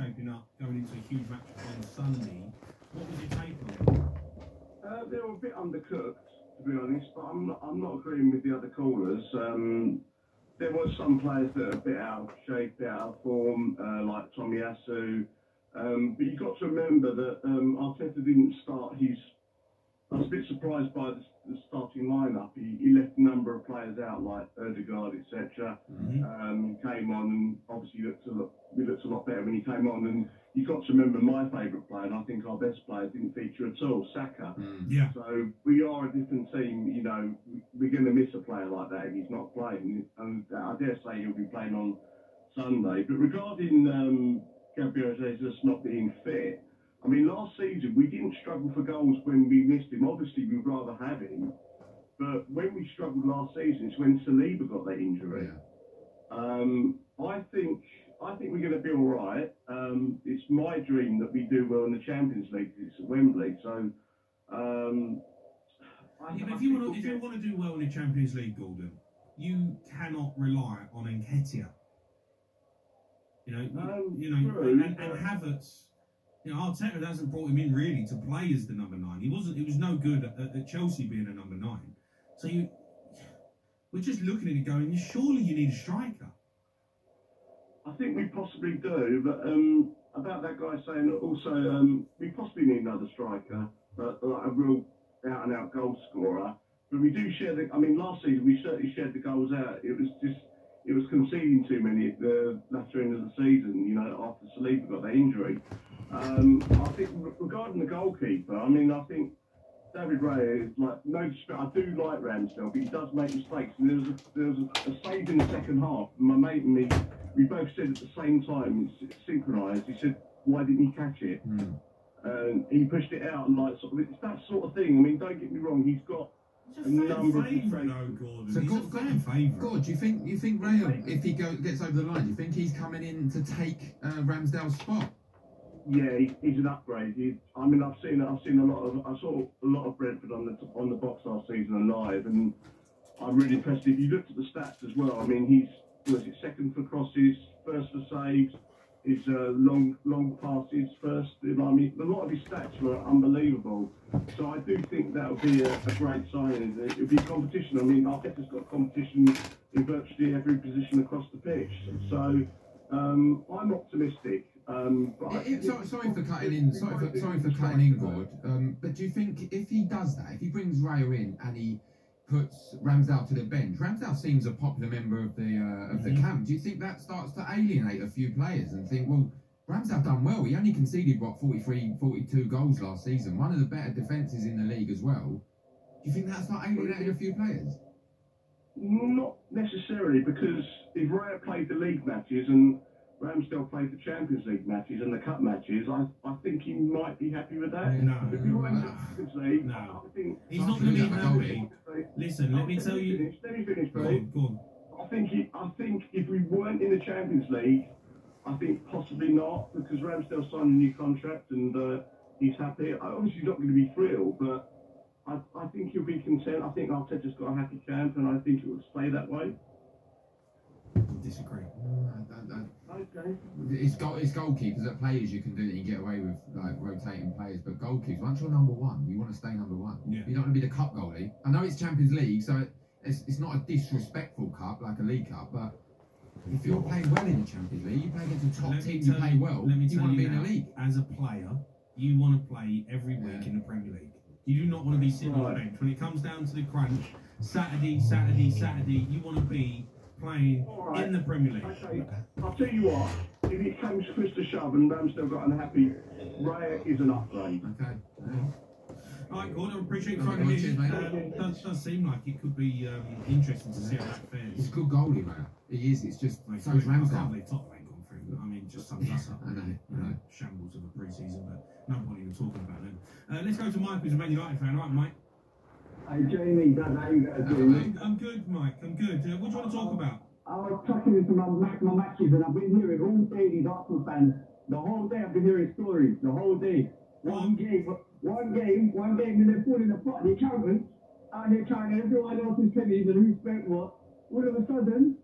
shaping up, going into a huge match on Sunday. What was your take on it? They were a bit undercooked, to be honest, but I'm not agreeing with the other callers. There were some players that are a bit out of shape, a bit out of form, like Tomiyasu. But you've got to remember that Arteta didn't start his... I was a bit surprised by the starting lineup. He left a number of players out, like Ødegaard, etc. Came on and obviously we looked a lot better when he came on. And you've got to remember my favourite player, and I think our best player didn't feature at all, Saka. Yeah. So we are a different team. You know, we're going to miss a player like that if he's not playing. And I dare say he'll be playing on Sunday. But regarding Gabriel Jesus not being fit, I mean, last season we didn't struggle for goals when we missed him. Obviously, we'd rather have him. But when we struggled last season, it's when Saliba got that injury. Yeah. I think we're going to be all right. It's my dream that we do well in the Champions League. It's at Wembley, so. If you want to do well in the Champions League, Gordon, you cannot rely on Nketiah. And Havertz. Arteta hasn't brought him in really to play as the number 9. He was no good at Chelsea being a number 9. So we're just looking at it going, surely you need a striker. I think we possibly do, but about that guy saying that also we possibly need another striker, but like a real out-and-out goal scorer. But we do share last season we certainly shared the goals out. It was conceding too many at the latter end of the season, after Saliba got that injury. I think regarding the goalkeeper, I think David Raya is no disrespect. I do like Ramsdale, but he does make mistakes. And there was a save in the second half. My mate and me, we both said at the same time, it's synchronised. He said, "Why didn't he catch it?" And he pushed it out, and it's that sort of thing. Don't get me wrong, he's got a number of mistakes. So he's a fan favourite. God, do you think Raya, if he gets over the line, do you think he's coming in to take Ramsdale's spot? Yeah, he's an upgrade. I saw a lot of Brentford on the box last season and live, and I'm really impressed. If you looked at the stats as well, he's second for crosses, first for saves, his long passes first. A lot of his stats were unbelievable. So I do think that would be a great signing. It'll be competition. Arteta's got competition in virtually every position across the pitch. So I'm optimistic. Sorry for cutting in, Gord. But do you think if he does that, if he brings Raya in and he puts Ramsdale to the bench, Ramsdale seems a popular member of the camp. Do you think that starts to alienate a few players and think, well, Ramsdale done well. He only conceded 43, 42 goals last season, one of the better defences in the league as well. Do you think that start alienating a few players? Not necessarily, because if Raya played the league matches and Ramsdale played the Champions League matches and the Cup matches, I think he might be happy with that. No. If you went to the Champions League, no. I think he's not going to be happy. Listen, let me tell you. Let me finish, Craig. Go on. I think if we weren't in the Champions League, I think possibly not, because Ramsdale signed a new contract and he's happy. Obviously, he's not going to be thrilled, but I think he'll be content. I think Arteta's got a happy camp, and I think it will stay that way. I disagree. Okay. It's goalkeepers. That players you can do that, you get away with rotating players, but goalkeepers, once you're number 1, you want to stay number 1. Yeah. You don't want to be the cup goalie. I know it's Champions League, so it's not a disrespectful cup like a League Cup, but if you're playing well in the Champions League, you play against a top team, you play well, you want to be in the league. As a player, you want to play every week in the Premier League. You do not want to be sitting on the bench. When it comes down to the crunch, Saturday, you want to be playing in the Premier League. Okay. I'll tell you what, if it comes push to shove and Ramsdale got unhappy, Raya is an upgrade. Okay. Alright, Gordon, I appreciate you throwing in. Does seem like it could be interesting to see how that fares. He's a good goalie, man. He is. It's just so is Ramsdale. I can't believe Tottenham ain't gone through. Just sums us up. I know. Shambles of a pre-season, but no point even talking about them. Let's go to Mike, who's a Man United fan. All right, Mike. Hey, Jamie, how you guys doing? I'm good, Mike. I'm good. What do you want to talk about? I was talking into my matches, and I've been hearing all day these Arsenal fans. The whole day I've been hearing stories. The whole day. One game, and they're falling apart. The accountants out there counting everyone else's pennies and who spent what. All of a sudden,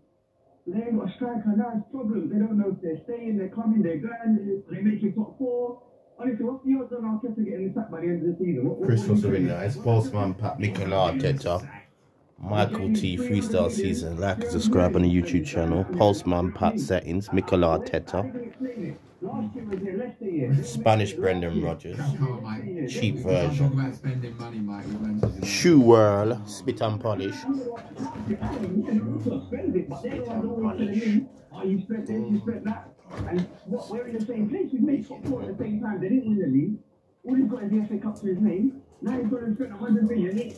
They ain't got a striker now. It's problems. They don't know if they're staying, they're coming, they're going, they make it top 4. Honestly, what's the odds on Arteta getting sacked by the end of the season? Chris was in there. It's Postman Pat Mikel Arteta. Michael T, 3-star season. Like and subscribe on the YouTube channel. Postman Pat settings. Mikel Arteta. Spanish Brendan Rodgers. Cheap version. Shoe whirl. Spit and polish. Spit and polish. You spent this, you spent that. And what, we're in the same place. We made top 4 at the same time. They didn't win the league. All he's got is the FA Cup to his name. Now he's gone and spent 100 million.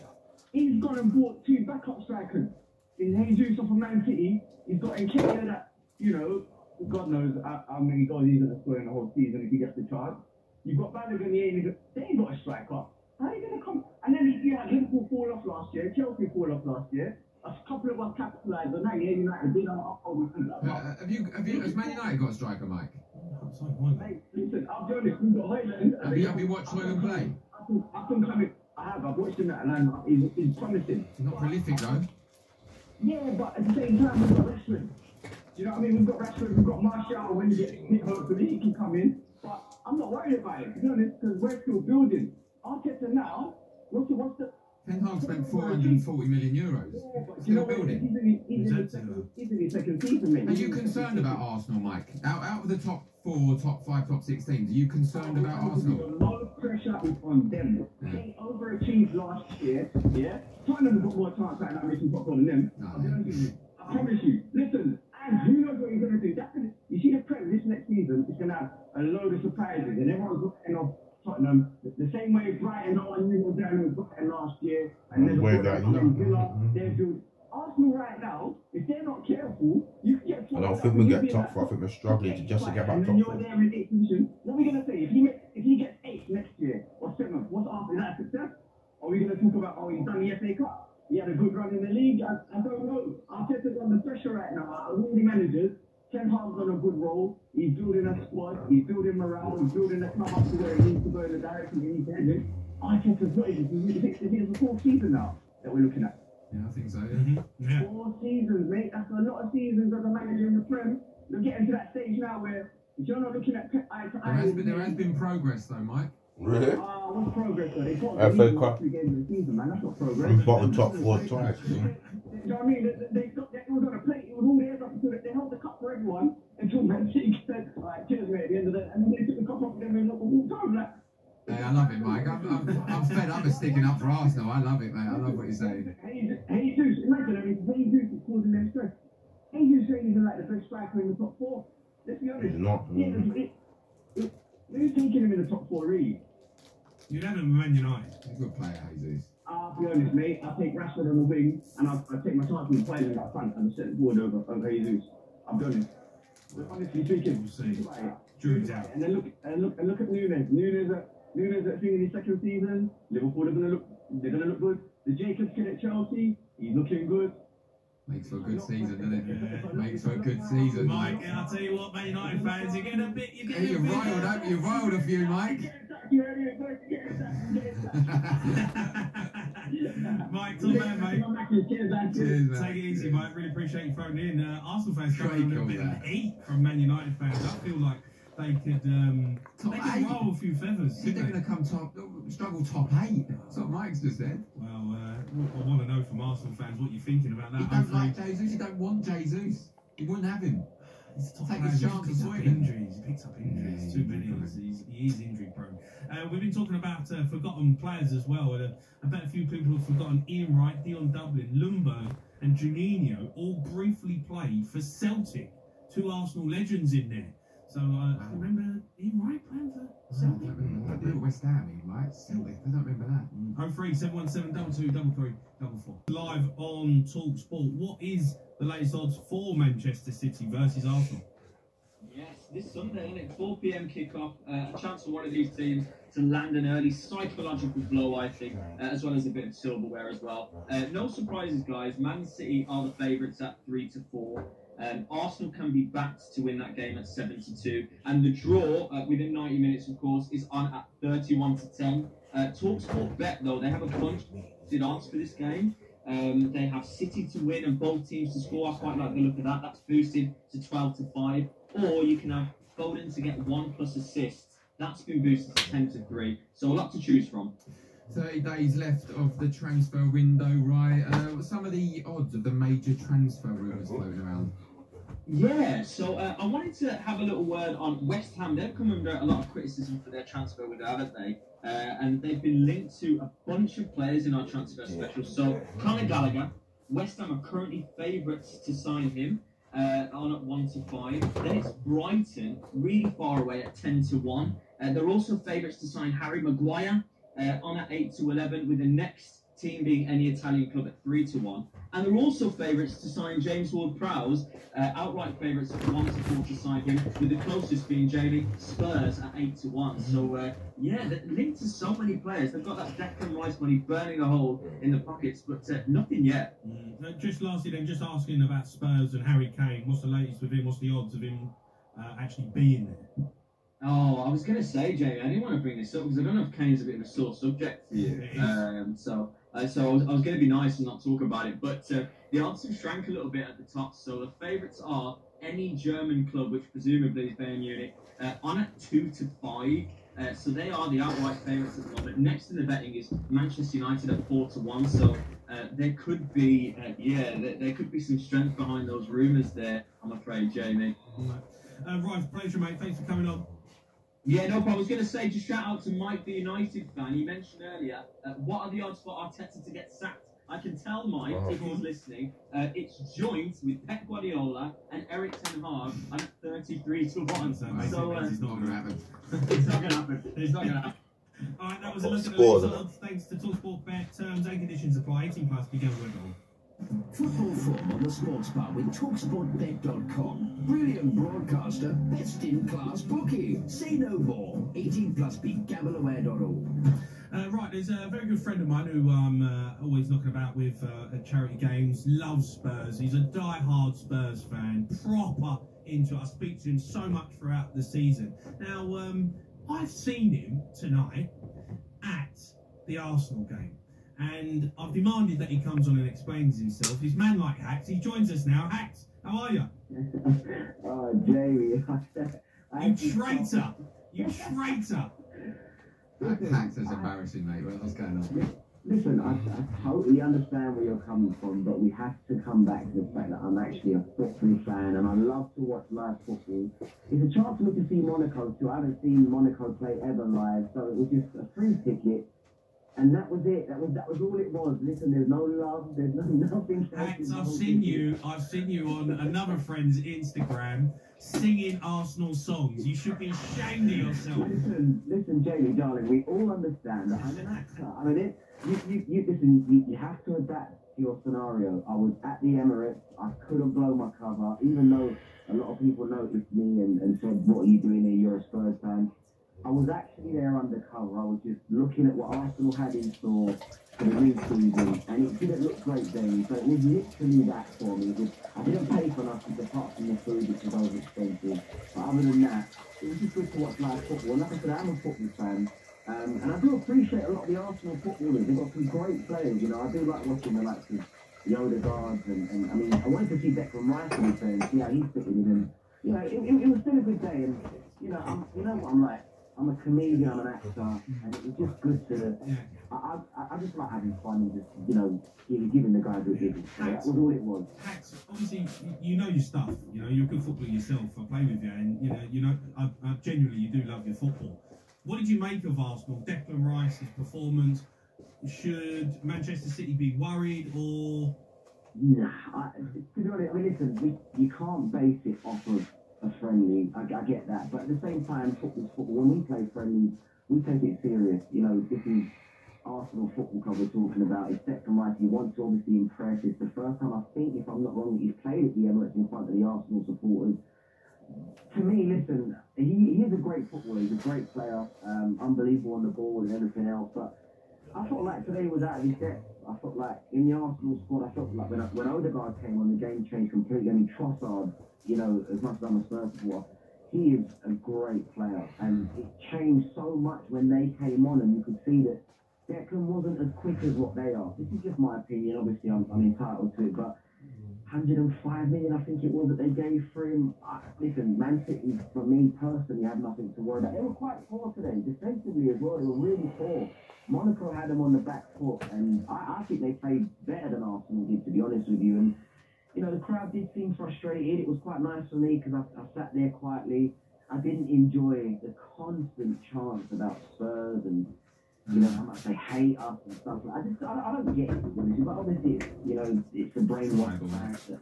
He's gone and bought 2 backup strikers. In Jesus off of Man City, he's got Nketiah that, you know, God knows how many goals he's going to score in the whole season if he gets the charge. You've got Balogun, they ain't got a striker. How are you going to come? And then you had Liverpool fall off last year, Chelsea fall off last year. A couple of us capitalised, but now United did Has Man United got a striker, Mike? Hey, listen, I'll be honest, we've got Hoyland. Have you watched Hoyland play? I think I've watched him at Atlanta. He's promising. He's not prolific though. Yeah, but at the same time, we've got Rashford. You know what I mean? We've got Rashford, we've got Martial. When he gets hit, hopefully he can come in. But I'm not worried about it, to be honest, because we're still building. Arteta now, what's the Ten Hag spent 440 million euros. Yeah, Still building. He's in his second season, mate. Are you concerned about Arsenal, Mike? Out of the top 4, top 5, top 6 teams, are you concerned about Arsenal? The most pressure is on them. They overachieved last year, yeah? Tottenham got more chance at that making top 4 than them. I promise you. Listen, and who knows what he's going to do? You see the Prem this next season, it's going to have a load of surprises, and everyone's looking off Tottenham the same way Brighton, no one knew what was Brighton last year, and then Villa, they're good. Arsenal right now, if they're not careful, you can get. I don't think we get top 4. I think we're struggling to just to get back top 4. You're there in 8th position. What are we gonna say if he gets 8th next year or 7th? What's after that success? Are we gonna talk about he's done the FA Cup? He had a good run in the league. I don't know. Arteta's under pressure right now. All the managers. Ten Hag's on a good roll. He's building a squad. He's building morale. He's building the club up to where he needs to go in the direction he needs to head in. Arteta's what is it? It's the 4th season now that we're looking at. Yeah, I think so, yeah. Yeah. 4 seasons, mate. That's a lot of seasons as a manager in the Prem. You're getting to that stage now where if you're not looking at eye to eye. There has been progress, though, Mike. Really? What's progress, though? They've got FA Cup. 3 games of the season, man. That's not progress. We've got the top 4 twice. You know what I mean? It was on a plate. It was all theirs up until they held the cup for everyone until Man City said, "Alright, cheers, mate." At the end of the, and then they took the cup off them and walked home. Like, hey, I love it, Mike. I'm fed up of sticking up for Arsenal. I love it, mate. I love what you're saying. Hey, Zeus, imagine Jesus is causing them stress. Hey, Zeus saying he's like the best striker in the top 4. Let's be honest. He's not. Who's taking him in the top 4, really? You'd have him Man United. He's a good player, Jesus. I'll be honest, mate. I'll take Rashford on the wing, and I'll take my chance with playing up front and set the board over Jesus. I'll be honest. But honestly speaking, we'll see. Drew's out. And then look at Nunes. Nunes at in his second season. Liverpool are they're gonna look good. The Jacobs kid at Chelsea, he's looking good. Makes for a good season, doesn't it? Yeah. Makes for a good season. Mike, I'll tell you what, Man United fans, you're getting a bit. You're riled, haven't you? You've riled a few, Mike. Mike, top man, mate. Cheers, man. Take it easy, Mike. Really appreciate you phoning in. Arsenal fans coming a bit of heat from Man United fans. I feel like they could roll a few feathers. They're going to come struggle top 8. That's what Mike's just said. Well, I want to know from Arsenal fans what you're thinking about that. You don't like Jesus. You don't want Jesus. You wouldn't have him. Take his chance He picks up injuries. Too many. He is injury prone. We've been talking about forgotten players as well. I bet a few people have forgotten Ian Wright, Dion Dublin, Lundberg and Juninho all briefly played for Celtic. 2 Arsenal legends in there. So I remember Ian Wright playing for Celtic. I remember West Ham, Ian Wright. Celtic. I don't remember that. 03 717 22 33 Live on Talksport. What is the latest odds for Manchester City versus Arsenal? Yes, this Sunday, isn't it? 4 p.m. kickoff. A chance for one of these teams to land an early psychological blow, I think, as well as a bit of silverware as well. No surprises, guys. Man City are the favourites at 3-4. Arsenal can be backed to win that game at 72, and the draw within 90 minutes, of course, is on at 31-10. Talksport bet though they have a bunch of odds for this game. They have City to win and both teams to score. I quite like the look of that. That's boosted to 12 to 5. Or you can have Foden to get 1 plus assists. That's been boosted to 10 to 3. So a lot to choose from. 30 days left of the transfer window, right? Some of the odds of the major transfer rumours floating around. Yeah, so I wanted to have a little word on West Ham. They've come under a lot of criticism for their transfer window, haven't they? And they've been linked to a bunch of players in our transfer special. So Conor Gallagher, West Ham are currently favourites to sign him on at 1 to 5. Then it's Brighton, really far away at 10 to 1. They're also favourites to sign Harry Maguire on at 8 to 11, with the next team being any Italian club at 3 to 1. And they're also favourites to sign James Ward-Prowse, outright favourites at 1 to 4 to sign him, with the closest being Jamie Spurs at 8 to 1. So, yeah, they're linked to so many players. They've got that Declan Rice money burning a hole in the pockets, but nothing yet. Just lastly then, just asking about Spurs and Harry Kane. What's the latest with him? What's the odds of him actually being there? Oh, I was going to say, Jamie, I didn't want to bring this up because I don't know if Kane's a bit of a sore subject for you. So I was going to be nice and not talk about it. But the odds have shrank a little bit at the top. So the favourites are any German club, which presumably is Bayern Munich, on at 2 to 5. So they are the outright favourites at the moment. Next in the betting is Manchester United at 4 to 1. So there could be, there could be some strength behind those rumours there, I'm afraid, Jamie. Right, pleasure, mate. Thanks for coming on. Yeah, no problem. I was going to say, just shout out to Mike, the United fan. You mentioned earlier, what are the odds for Arteta to get sacked? I can tell Mike, if he's listening, it's joint with Pep Guardiola and Eric Ten Hag at 33 to 1. So it's not going to happen. It's not going to happen. It's not going to happen. All right, that was a look at the latest odds. Thanks to Talksport Bet. Terms and conditions apply. 18 plus. Be careful with it all. Football form on the sports bar with TalksportBet.com. Brilliant broadcaster, best in class bookie. Say no more. 18 plus. BeGambleAware.org. Right, there's a very good friend of mine who I'm always knocking about with at charity games. Loves Spurs. He's a die-hard Spurs fan. Proper into it. I speak to him so much throughout the season. Now, I've seen him tonight at the Arsenal game. And I've demanded that he comes on and explains himself. He's man like Hax. He joins us now. Hax, how are you? Oh, Jamie. You traitor! You traitor! Hax is embarrassing, mate. What's going on? Listen, I totally understand where you're coming from, but we have to come back to the fact that I'm actually a football fan and I love to watch live football. It's a chance for me to see Monaco too. I haven't seen Monaco play ever live, so it was just a free ticket. And that was it. That was all it was. Listen, there's no love. There's nothing. Hax, I've seen you on another friend's Instagram singing Arsenal songs. You should be ashamed of yourself. Listen, Jamie, darling. We all understand that I'm an actor. I mean, you have to adapt to your scenario. I was at the Emirates. I couldn't blow my cover, even though a lot of people noticed me and said, "What are you doing here? You're a Spurs fan." I was actually there undercover. I was just looking at what Arsenal had in store for the new season, and it didn't look great then. So it was literally that for me. I didn't pay for nothing apart from the food, which was always expensive. But other than that, it was just good to watch live football. And like I said, I'm a football fan. And I do appreciate a lot of the Arsenal footballers. They've got some great players, you know. I do like watching the likes of the Odegaards, and I mean, I wanted to see Declan Rice in the and see how he's fitting in. And, you know, it was still a good day. And, you know what I'm like. I'm a comedian, I'm an actor, and it was just good to. I just like having fun and just, you know, giving the guys a gig. So that was all it was. Hax, obviously, you know your stuff. You know, you're a good footballer yourself. I play with you, and you know, I genuinely, you do love your football. What did you make of Arsenal? Declan Rice's performance. Should Manchester City be worried, or? Nah, to be honest, I mean, listen, you can't base it off of a friendly. I get that, but at the same time, football's football. When we play friendly, we take it serious. You know, this is Arsenal Football Club we're talking about. It's Declan Rice. He wants to obviously impress. It's the first time, I think, if I'm not wrong, that he's played at the Emirates in front of the Arsenal supporters. To me, listen, he is a great footballer. He's a great player, unbelievable on the ball and everything else. But I felt like today was out of his depth. I felt like in the Arsenal squad, I felt like when Odegaard came on, the game changed completely. I mean, Trossard, you know, as much as I'm a Spurs supporter, he is a great player, and it changed so much when they came on, and you could see that Declan wasn't as quick as what they are. This is just my opinion. Obviously, I'm entitled to it, but 105 million, I think it was, that they gave for him. Listen, Man City, for me personally, had nothing to worry about. They were quite poor today, defensively as well. They were really poor. Monaco had them on the back foot, and I think they played better than Arsenal did, to be honest with you. And you know, the crowd did seem frustrated. It was quite nice for me because I sat there quietly. I didn't enjoy the constant chants about Spurs and, you know, how much they hate us and stuff. I don't get it, but obviously, it's a brainwashed character.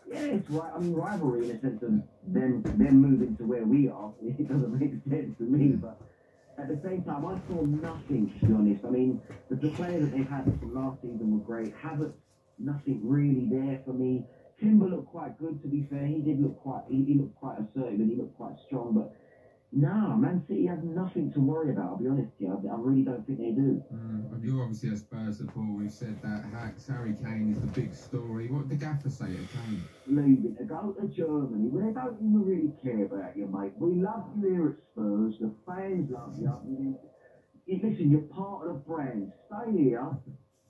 Yeah, it's right. I mean, rivalry in a sense of them moving to where we are. It doesn't make sense to me, but at the same time, I saw nothing, to be honest. I mean, the players that they've had from last season were great. Havertz, nothing really there for me. Timber looked quite good, to be fair. He looked quite assertive and he looked quite strong. But nah, Man City has nothing to worry about, I'll be honest with you. I really don't think they do. You're obviously a Spurs supporter. We've said that Harry Kane is the big story. What did the gaffer say to Kane? Leaving to go to Germany, where they don't even really care about you, mate. We love you here at Spurs. The fans love you. Listen, you're part of the brand. Stay here.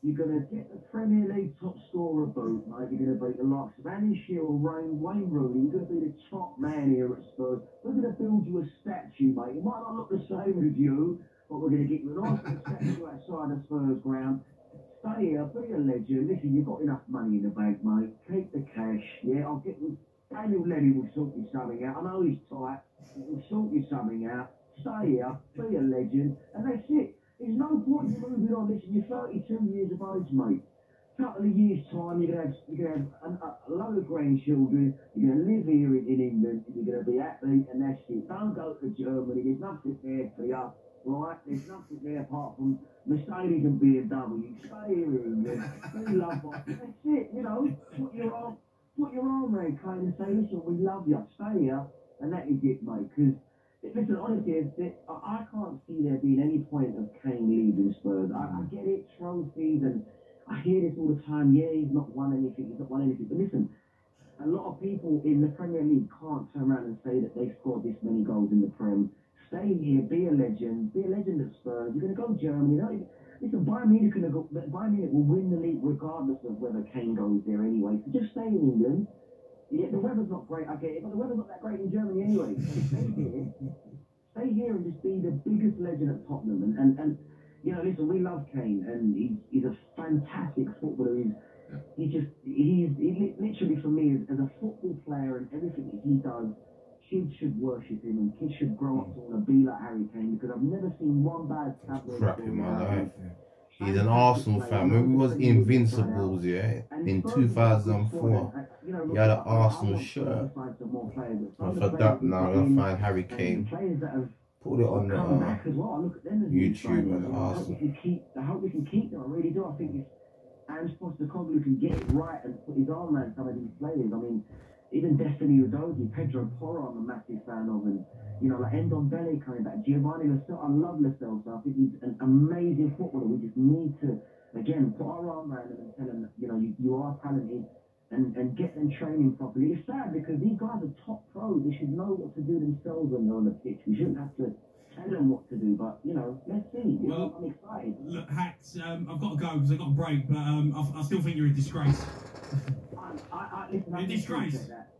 You're going to get the Premier League top scorer boot, mate. You're going to beat the likes of Andy Shield, Wayne Rooney. You're going to be the top man here at Spurs. We're going to build you a statue, mate. It might not look the same as you, but we're going to get you a nice statue outside the Spurs ground. Stay here, be a legend. Listen, you've got enough money in the bank, mate. Keep the cash. Yeah, I'll get you. Daniel Levy will sort you something out. I know he's tight. He'll sort you something out. Stay here, be a legend, and that's it. There's no point in moving on. Listen, you're 32 years of age, mate. A couple of years' time, you're going to have a load of grandchildren. You're going to live here in England, and you're going to be happy, and that's it. Don't go to Germany. There's nothing there for you, right? There's nothing there apart from Mercedes and BMW. Stay here in England. We love you. That's it, Put your arm around Kane and say, listen, we love you. Stay here, and that is it, mate. Because listen, honestly, I can't see there being any point of Kane leaving Spurs. I get it, trophies, and I hear this all the time. Yeah, he's not won anything. But listen, a lot of people in the Premier League can't turn around and say that they scored this many goals in the Prem. Stay here, be a legend at Spurs. You're going to go to Germany. Listen, Bayern Munich will win the league regardless of whether Kane goes there anyway. So just stay in England. Yeah, the weather's not great, I get it, but the weather's not that great in Germany anyway. So stay here and just be the biggest legend at Tottenham. And listen, we love Kane, and he's a fantastic footballer. He's literally, for me, as a football player and everything that he does, kids should worship him, and kids should grow up to want to be like Harry Kane, because I've never seen one bad tabloid crap in my life. He's an Arsenal fan. When we was Invincibles, yeah, in 2004, he had an Arsenal shirt. I forgot now, I'll find Harry Kane. Put it on YouTube and Arsenal. I hope we can keep them. I really do. I think if Ange Postecoglou can get it right and put his arm around some of these players, I mean, even Destiny Udogie, Pedro Porro, I'm a massive fan of, and like Endon Belly coming back, Giovanni Lo Celso, I love Lo Celso. I think he's an amazing footballer. We just need to, again, put our arm around him and tell him that, you are talented, and get them training properly. It's sad because these guys are top pros. They should know what to do themselves when they're on the pitch. We shouldn't have to tell them what to do, but, let's see. Well, I'm excited. Look, Hats, I've got to go because I've got a break, but I still think you're a disgrace. Listen, You're a disgrace. That.